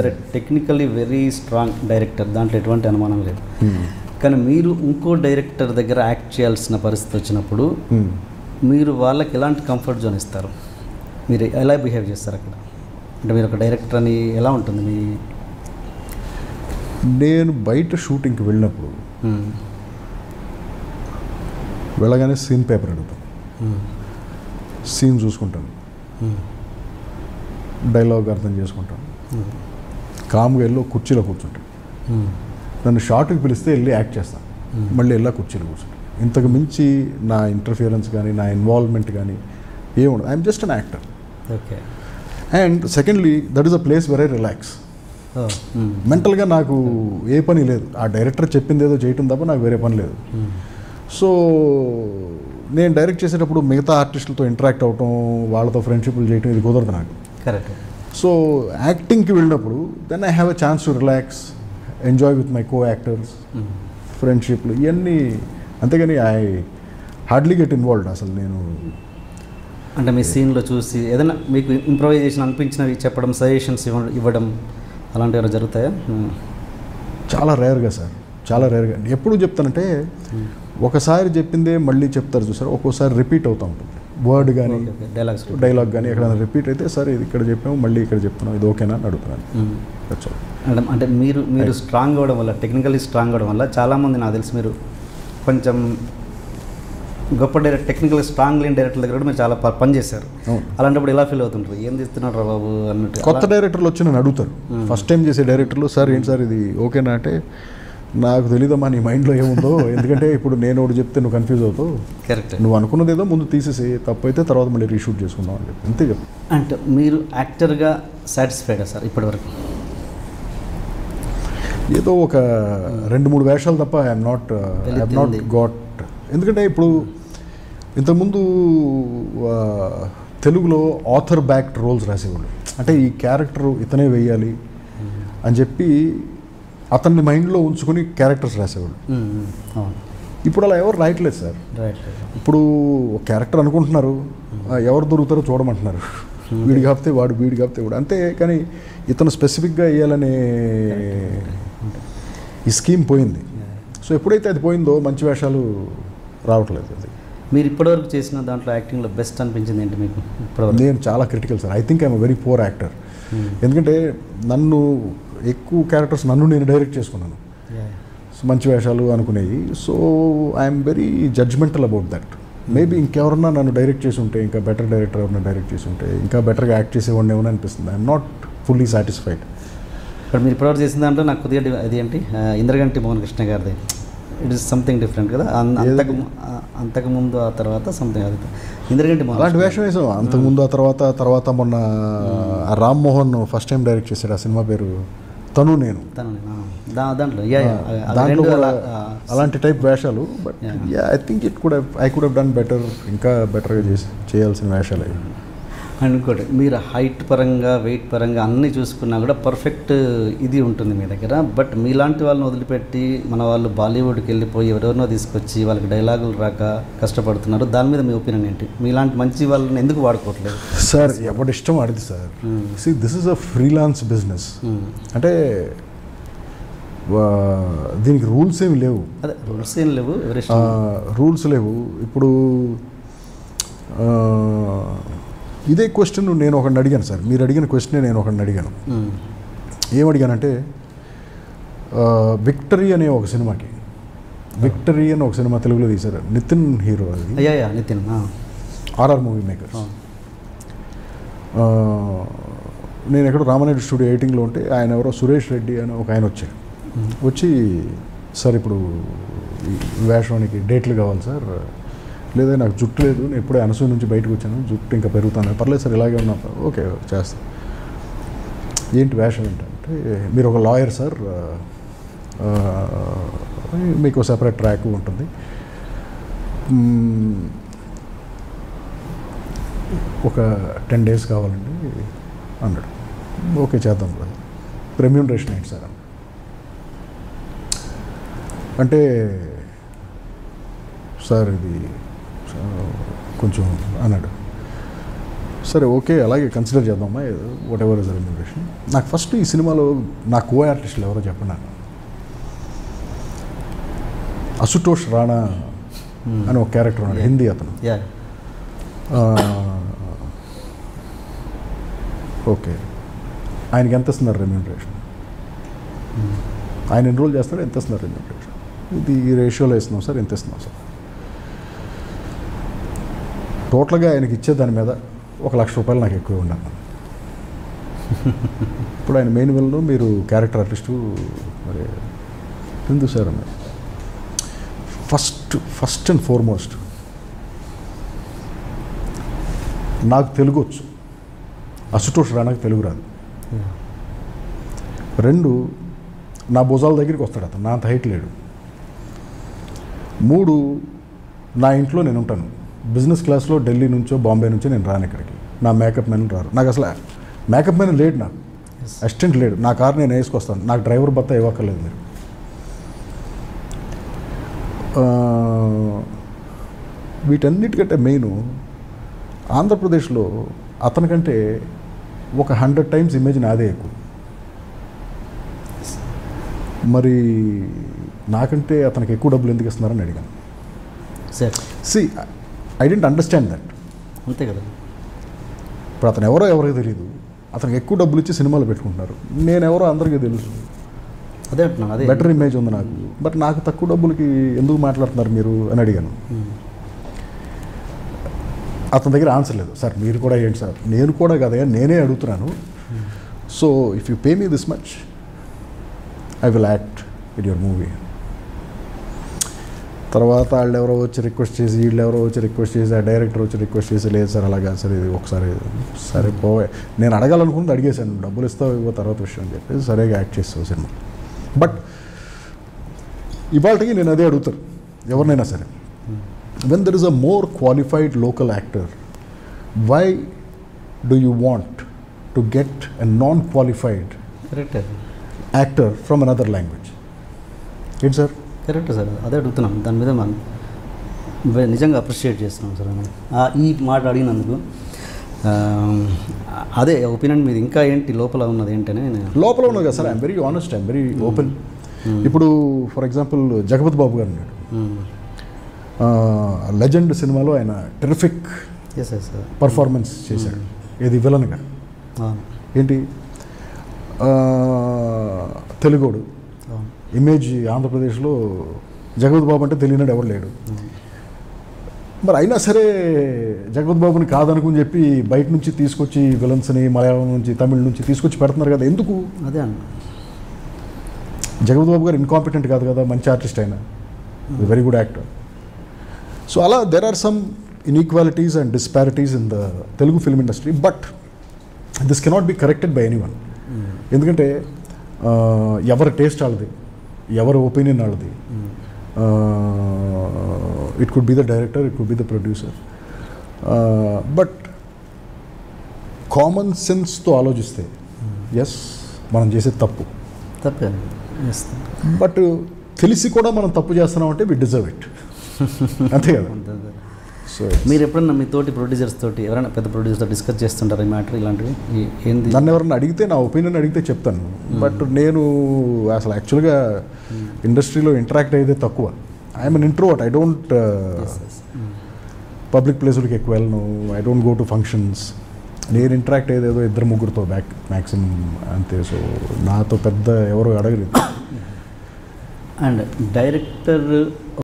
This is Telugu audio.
సరే టెక్నికల్లీ వెరీ స్ట్రాంగ్ డైరెక్టర్, దాంట్లో ఎటువంటి అనుమానం లేదు. కానీ మీరు ఇంకో డైరెక్టర్ దగ్గర యాక్ట్ చేయాల్సిన పరిస్థితి వచ్చినప్పుడు మీరు వాళ్ళకి ఎలాంటి కంఫర్ట్ జోన్ ఇస్తారు? మీరు ఎలా బిహేవ్ చేస్తారు అక్కడ? అంటే మీరు ఒక డైరెక్టర్ అని ఎలా ఉంటుంది మీ? నేను బయట షూటింగ్కి వెళ్ళినప్పుడు వెళ్ళగానే సీన్ పేపర్ అడుగుతాను, సీన్ చూసుకుంటాను, డైలాగ్ అర్థం చేసుకుంటాను, కామ్గా వెళ్ళి కుర్చీలో కూర్చుంటాను. నన్ను షార్ట్కి పిలిస్తే వెళ్ళి యాక్ట్ చేస్తాను, మళ్ళీ వెళ్ళా కుర్చీలో కూర్చుంటాను. ఇంతకు మించి నా ఇంటర్ఫియరెన్స్ కానీ నా ఇన్వాల్వ్మెంట్ కానీ ఏముండదు. I'm just an actor. Okay. And secondly that is a place where I relax. మెంటల్గా నాకు ఏ పని లేదు, ఆ డైరెక్టర్ చెప్పింది ఏదో చేయటం తప్ప నాకు వేరే పని లేదు. సో నేను డైరెక్ట్ చేసేటప్పుడు మిగతా ఆర్టిస్టులతో ఇంటరాక్ట్ అవ్వటం, వాళ్ళతో ఫ్రెండ్షిప్లు చేయటం ఇది కుదరదు నాకు. కరెక్ట్. సో యాక్టింగ్కి వెళ్ళినప్పుడు then I have a chance to relax, enjoy with my co actors, ఫ్రెండ్షిప్లు ఇవన్నీ. అంతేగాని ఐ హార్డ్లీ గెట్ ఇన్వాల్వ్డ్. అసలు నేను అంటే మీ సీన్లో చూసి ఏదైనా మీకు ఇంప్రొవైజేషన్ అనిపించినవి చెప్పడం, సజెషన్స్ ఇవ్వడం అలాంటివి ఏమైనా జరుగుతాయా? చాలా రేర్గా సార్, చాలా రేర్గా. ఎప్పుడు చెప్తానంటే ఒకసారి చెప్పిందే మళ్ళీ చెప్తారు చూసారు, ఒక్కోసారి రిపీట్ అవుతూ ఉంటుంది వర్డ్ కానీ డైలాగ్ కానీ. ఎక్కడైనా రిపీట్ అయితే సార్ ఇది ఇక్కడ చెప్పాము మళ్ళీ ఇక్కడ చెప్తున్నాం, ఇది ఓకేనా అని అడుగుతున్నాను. అంటే మీరు స్ట్రాంగ్ అవ్వడం వల్ల, టెక్నికల్లీ స్ట్రాంగ్ అవ్వడం వల్ల చాలామంది నాకు తెలిసి మీరు కొంచెం గొప్ప డైరెక్టర్, టెక్నికల్ స్ట్రాంగ్ లేని డైరెక్టర్ దగ్గర కూడా మీరు చాలా పని చేశారు. అలాంటప్పుడు ఎలా ఫీల్ అవుతుంటారు? ఏం తీస్తున్నాడు రా బాబు అన్నట్టు. కొత్త డైరెక్టర్లు వచ్చి నన్ను అడుగుతారు, ఫస్ట్ టైం చేసే డైరెక్టర్లు, సార్ ఏంటి సార్ ఇది ఓకేనా అంటే నాకు తెలీదమ్మా నీ మైండ్లో ఏముందో, ఎందుకంటే ఇప్పుడు నేను ఒకటి చెప్తే నువ్వు కన్ఫ్యూజ్ అవుతావు, కరెక్ట్, నువ్వు అనుకున్నది ఏదో ముందు తీసేసి తప్పు అయితే తర్వాత మళ్ళీ రీషూట్ చేసుకుందాం అని చెప్పి అంతే చెప్పి. అంటే మీరు యాక్టర్గా సాటిస్ఫైడా సార్ ఇప్పటివరకు? ఏదో ఒక 2-3 వేషాలు తప్ప ఐఎమ్ నాట్ గాట్. ఎందుకంటే ఇప్పుడు ఇంతకుముందు తెలుగులో ఆథర్ బ్యాక్డ్ రోల్స్ రాసేవాళ్ళు, అంటే ఈ క్యారెక్టర్ ఇతనే వేయాలి అని చెప్పి అతన్ని మైండ్లో ఉంచుకొని క్యారెక్టర్స్ రాసేవాళ్ళు. ఇప్పుడు అలా ఎవరు రాయట్లేదు సార్. ఇప్పుడు ఒక క్యారెక్టర్ అనుకుంటున్నారు, ఎవరు దొరుకుతారో చూడమంటున్నారు, వీడి కాపితే వాడు, వీడి కాపితే వాడు, అంతే. కానీ ఇతను స్పెసిఫిక్గా వేయాలనే ఈ స్కీమ్ పోయింది. సో ఎప్పుడైతే అది పోయిందో మంచి వేషాలు రావట్లేదు. అది మీరు ఇప్పటివరకు చేసిన దాంట్లో యాక్టింగ్లో బెస్ట్ అనిపించింది ఏంటి మీకు ఇప్పటివరకు? నేను చాలా critical sir. I think I'm very poor actor. ఎందుకంటే నన్ను ఎక్కువ క్యారెక్టర్స్ నన్ను నేను డైరెక్ట్ చేసుకున్నాను, మంచి వేషాలు అనుకునేవి. So I'm very judgemental about that. Maybe ఇంకెవరన్నా నన్ను డైరెక్ట్ చేసి ఉంటే, ఇంకా బెటర్ డైరెక్టర్ ఎవరన్నా డైరెక్ట్ చేసి ఉంటే ఇంకా బెటర్గా యాక్ట్ చేసేవాడిని ఏమని అనిపిస్తుంది. I'm not fully satisfied. ఇప్పుడు మీరు ఇప్పటివరకు చేసిన దాంట్లో నాకు కొద్దిగా అది ఏంటి ఇంద్రగంటి మోహన్ కృష్ణ గారిది, ఇట్ ఈస్ సంథింగ్ డిఫరెంట్ కదా. అంతకుముందు ఆ తర్వాత సంథింగ్ అది ఇంద్రగంటి మోహన్ అలాంటి వేషం వేసాం. అంతకుముందు ఆ తర్వాత మొన్న Ram Mohan first time direct చేశాడు, ఆ సినిమా పేరు తను నేను. దాంట్లో అలాంటి టైప్ వేషాలు. But I think I could have done better, ఇంకా బెటర్గా చేయాల్సిన వేషాలు అవి. అండ్ ఇంకోటి, మీరు హైట్ పరంగా, వెయిట్ పరంగా అన్నీ చూసుకున్నా కూడా పర్ఫెక్ట్ ఇది ఉంటుంది మీ దగ్గర. బట్ మీలాంటి వాళ్ళని వదిలిపెట్టి మన వాళ్ళు బాలీవుడ్కి వెళ్ళిపోయి ఎవరెవరినో తీసుకొచ్చి వాళ్ళకి డైలాగులు రాక కష్టపడుతున్నారు. దాని మీద మీ ఒపీనియన్ ఏంటి? మీలాంటి మంచి వాళ్ళని ఎందుకు వాడుకోవట్లేదు? సార్ ఎవరి ఇష్టం ఆడిది sir. This is a freelance business. అంటే దీనికి రూల్స్ ఏమి లేవు. అదే రూల్స్ ఏం లేవు, రూల్స్ లేవు. ఇప్పుడు ఇదే క్వశ్చన్ నేను ఒకరిని అడిగాను సార్, మీరు అడిగిన క్వశ్చనే నేను ఒకరిని అడిగాను. ఏమడిగానంటే విక్టరీ అనే ఒక సినిమాకి, విక్టరీ అని ఒక సినిమా తెలుగులో తీశారు, నితిన్ హీరో. అది నితిన్ ఆర్ఆర్ మూవీ మేకర్స్. నేను ఎక్కడో రామానాయుడు స్టూడియో 18లో ఉంటే ఆయన ఎవరో సురేష్ రెడ్డి అని ఒక ఆయన వచ్చి సార్ ఇప్పుడు వేషానికి డేట్లు కావాలి సార్. లేదా నాకు జుట్టు లేదు, నేను ఎప్పుడే అనసూయ నుంచి బయటకు వచ్చాను, జుట్టు ఇంకా పెరుగుతాను. పర్లేదు సార్ ఇలాగే ఉన్నా. ఓకే చేస్తాను. ఏంటి వేషం ఏంటంటే మీరు ఒక లాయర్ సార్, మీకు సెపరేట్ ట్రాక్ ఉంటుంది, ఒక 10 days కావాలండి అన్నాడు. ఓకే చేద్దాం సార్, రెమ్యూనరేషన్ ఏంటి సార్ అంటే, సార్ ఇది కొంచెం అన్నాడు. సరే ఓకే అలాగే కన్సిడర్ చేద్దామా వాట్ ఎవర్ ఇస్ రెమ్యూనరేషన్. నాకు ఫస్ట్ ఈ సినిమాలో నా కో ఆర్టిస్టులు ఎవరో చెప్పండి. అశుతోష్ రాణా అని ఒక క్యారెక్టర్ ఉన్నాడు, హిందీ అతను. ఓకే, ఆయనకి ఎంత ఇస్తున్నారు రెమ్యూనరేషన్? ఆయన ఎన్రోల్ చేస్తాడు, ఎంత ఇస్తున్నారు రెమ్యూనరేషన్? ఇది ఈ రేషియోలో ఇస్తున్నాం సార్, ఎంత ఇస్తున్నాం సార్. టోటల్గా ఆయనకి ఇచ్చే దాని మీద ₹1,00,000 నాకు ఎక్కువ ఉండాలి. ఇప్పుడు ఆయన మెయిన్ విలను, మీరు క్యారెక్టర్ ఆర్టిస్టు, మరి ఎందుకు సార్ అన్నది ఫస్ట్ అండ్ ఫార్మోస్ట్ నాకు తెలుగు వచ్చు, అశుతోష్ రాణాకి తెలుగు రాదు. 2, నా భుజాల దగ్గరికి వస్తాడు అతను, నా అంత హైట్ లేడు. 3, నా ఇంట్లో నేను ఉంటాను, బిజినెస్ క్లాస్లో ఢిల్లీ నుంచో బాంబే నుంచో నేను రాను ఇక్కడికి, నా మేకప్ మ్యాన్ రారు. నాకు అసలు మేకప్ మ్యాన్ లేడు, నాకు అసిస్టెంట్ లేడు, నా కారు నేను వేసుకొస్తాను, నాకు డ్రైవర్ భత్తా ఇవ్వక్కర్లేదు మీరు. వీటన్నిటికంటే మెయిన్ ఆంధ్రప్రదేశ్లో అతనికంటే ఒక 100 times ఇమేజ్ నాదే ఎక్కువ. మరి నాకంటే అతనికి ఎక్కువ డబ్బులు ఎందుకు ఇస్తున్నారని అడిగాను. See I didn't understand that. అంతే కదా. ఇప్పుడు అతను ఎవరికి తెలియదు, అతనికి ఎక్కువ డబ్బులు ఇచ్చి సినిమాలు పెట్టుకుంటున్నారు. నేను ఎవరో అందరికీ తెలుసు, అదే అంటున్నాను, అదే బెటర్ ఇమేజ్ ఉంది నాకు. బట్ నాకు తక్కువ డబ్బులకి ఎందుకు మాట్లాడుతున్నారు మీరు అని అడిగాను. అతని దగ్గర ఆన్సర్ లేదు. సార్ మీరు కూడా ఏంటి సార్, నేను కూడా కదా, నేనే అడుగుతున్నాను. So if you pay me this much I will act in your movie. తర్వాత వాళ్ళు ఎవరో వచ్చి రిక్వెస్ట్ చేసి, వీళ్ళు ఎవరో వచ్చి రిక్వెస్ట్ చేసి, ఆ డైరెక్టర్ వచ్చి రిక్వెస్ట్ చేసి, లేదు సార్ అలాగా సార్, ఇది ఒకసారి సరే పోవే, నేను అడగాలనుకుంటే అడిగేశాను, డబ్బులు ఇస్తావు ఇవ్వ తర్వాత విషయం అని చెప్పేసి సరిగా యాక్ట్ చేస్తావు సినిమా. బట్ ఇవాళకి నేను అదే అడుగుతాను ఎవరినైనా సరే, when there is a more qualified local actor, why do you want to get a non-qualified actor from another language? ఏంటి సార్? కరెక్ట్ సార్, అదే అడుగుతున్నాం. దాని మీద మనం నిజంగా అప్రిషియేట్ చేస్తున్నాం సార్ ఈ మాట అడిగినందుకు. అదే ఒపీనియన్ మీద ఇంకా ఏంటి లోపల ఉన్నది ఏంటనే. లోపల ఉన్నది కదా sir, I'm very honest, I'm very open. ఇప్పుడు ఫర్ ఎగ్జాంపుల్ జగపతి బాబు గారు ఉన్నాడు, లెజెండ్ సినిమాలో ఆయన టెరిఫిక్ పర్ఫార్మెన్స్ చేశాడు. ఏది విలన్గా, ఏంటి తెలుగోడు ఇమేజ్ ఆంధ్రప్రదేశ్లో జగపతి బాబు అంటే తెలియనాడు ఎవరు లేడు. మరి అయినా సరే జగపతి బాబుని కాదనుకుని చెప్పి బయట నుంచి తీసుకొచ్చి విలన్స్ని మలయాళం నుంచి తమిళ నుంచి తీసుకొచ్చి పెడుతున్నారు కదా, ఎందుకు? అదే అన్న, జగపతి బాబు గారు ఇన్కాంపిటెంట్ కాదు కదా, మంచి ఆర్టిస్ట్ అయినా, వెరీ గుడ్ యాక్టర్. సో అలా there are some inequalities and disparities in the Telugu film industry, but this cannot be corrected by anyone. ఎందుకంటే ఎవరి టేస్ట్ వాళ్ళది, ఎవరి ఒపీనియన్ వాళ్ళది. It could be the director, it could be the producer. But common సెన్స్తో ఆలోచిస్తే ఎస్ మనం చేసేది తప్పే, బట్ తెలిసి కూడా మనం తప్పు చేస్తున్నాం అంటే వి డిజర్వ్ ఇట్, అంతే కదా. సో మీరు ఎప్పుడన్నా మీ తోటి ప్రొడ్యూసర్స్ తోటి ఎవరైనా పెద్ద ప్రొడ్యూసర్తో డిస్కస్ చేస్తుంటారు ఈ మ్యాటర్ ఇలాంటివి? ఏంది నన్ను ఎవరైనా అడిగితే, నా ఒపీనియన్ అడిగితే చెప్తాను. బట్ నేను అసలు యాక్చువల్గా ఇండస్ట్రీలో ఇంటరాక్ట్ అయ్యేదే తక్కువ. I'm an introvert, I don't public ప్లేసులకి ఎక్కువ వెళ్ళను, I don't go to functions. నేను ఇంటరాక్ట్ అయ్యేది ఏదో 2-3 మ్యాక్సిమం అంతే. సో నాతో పెద్ద ఎవరు అడగలేదు. And director